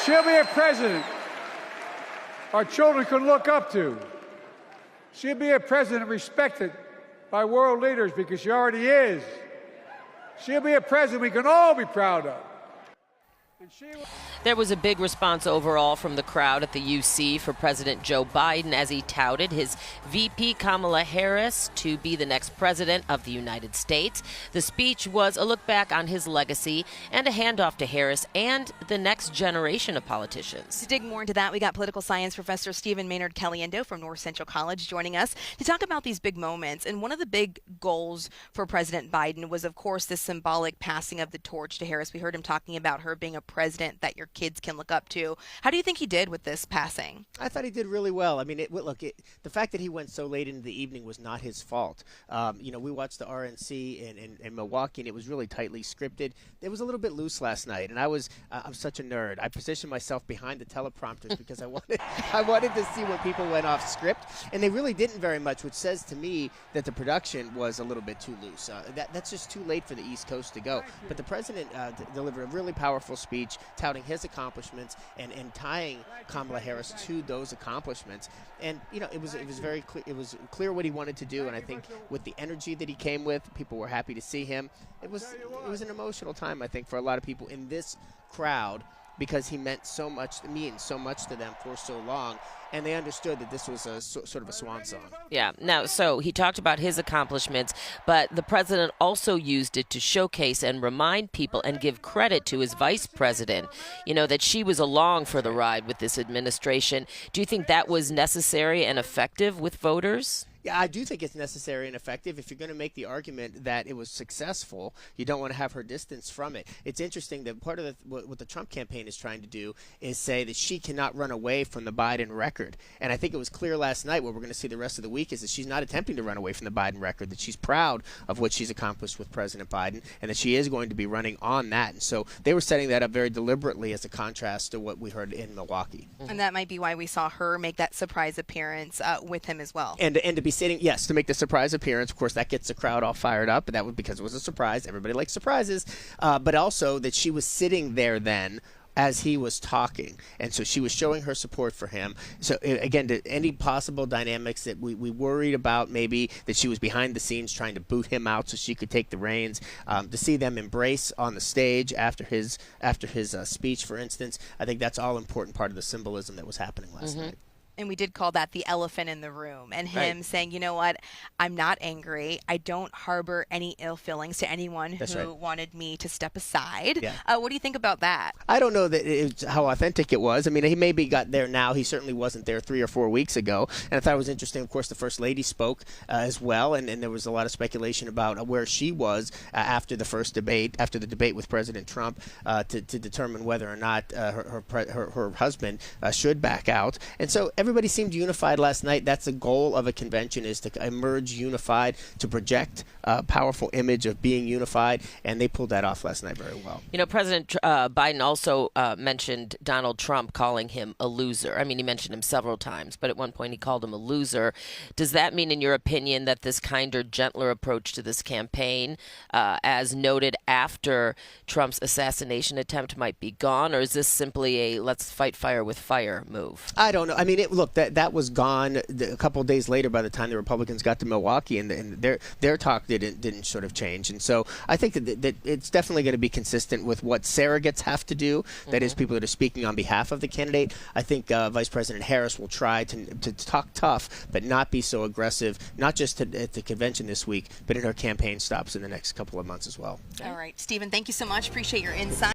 she'll be a president our children can look up to. She'll be a president respected by world leaders because she already is. She'll be a president we can all be proud of. There was a big response overall from the crowd at the UC for President Joe Biden as he touted his VP Kamala Harris to be the next president of the United States. The speech was a look back on his legacy and a handoff to Harris and the next generation of politicians. To dig more into that, we got political science professor Stephen Maynard Caliendo from North Central College joining us to talk about these big moments. And one of the big goals for President Biden was, of course, the symbolic passing of the torch to Harris. We heard him talking about her being a president that your kids can look up to. How do you think he did with this passing? I thought he did really well. I mean, the fact that he went so late into the evening was not his fault. We watched the RNC in Milwaukee, and it was really tightly scripted. It was a little bit loose last night, and I'm such a nerd. I positioned myself behind the teleprompters because I wanted to see when people went off script, and they really didn't very much, which says to me that the production was a little bit too loose. That's just too late for the East Coast to go. But the president delivered a really powerful speech, touting his accomplishments and tying Kamala Harris to those accomplishments. And it was very clear. It was clear what he wanted to do, and I think with the energy that he came with, people were happy to see him. It was an emotional time, I think, for a lot of people in this crowd, because he meant so much to me and so much to them for so long, and they understood that this was a sort of a swan song. Yeah. Now, so he talked about his accomplishments, but the president also used it to showcase and remind people and give credit to his vice president, that she was along for the ride with this administration. Do you think that was necessary and effective with voters? Yeah, I do think it's necessary and effective. If you're going to make the argument that it was successful, you don't want to have her distance from it. It's interesting that part of what the Trump campaign is trying to do is say that she cannot run away from the Biden record. And I think it was clear last night, what we're going to see the rest of the week, is that she's not attempting to run away from the Biden record, that she's proud of what she's accomplished with President Biden, and that she is going to be running on that. And so they were setting that up very deliberately as a contrast to what we heard in Milwaukee. And that might be why we saw her make that surprise appearance with him as well. And to be sitting, yes, to make the surprise appearance. Of course, that gets the crowd all fired up, but that was because it was a surprise. Everybody likes surprises. But also that she was sitting there then as he was talking, and so she was showing her support for him. So again, to any possible dynamics that we worried about, maybe that she was behind the scenes trying to boot him out so she could take the reins, to see them embrace on the stage after his speech, for instance, I think that's all important part of the symbolism that was happening last night. And we did call that the elephant in the room, and him saying, you know what, I'm not angry. I don't harbor any ill feelings to anyone who wanted me to step aside. Yeah. What do you think about that? I don't know how authentic it was. I mean, he maybe got there now. He certainly wasn't there 3 or 4 weeks ago. And I thought it was interesting, of course, the First Lady spoke as well, and there was a lot of speculation about where she was after the debate with President Trump to determine whether or not her husband should back out. And so everybody seemed unified last night. That's the goal of a convention, is to emerge unified, to project a powerful image of being unified, and they pulled that off last night very well. President Biden also mentioned Donald Trump, calling him a loser. I mean, he mentioned him several times, but at one point he called him a loser. Does that mean, in your opinion, that this kinder, gentler approach to this campaign, as noted after Trump's assassination attempt, might be gone, or is this simply a let's fight fire with fire move? I don't know. I mean, look, that was gone a couple of days later by the time the Republicans got to Milwaukee, and their talk didn't sort of change. And so I think that it's definitely going to be consistent with what surrogates have to do. That is, people that are speaking on behalf of the candidate. I think Vice President Harris will try to talk tough, but not be so aggressive, not just at the convention this week, but in her campaign stops in the next couple of months as well. All right, Stephen, thank you so much. Appreciate your insight.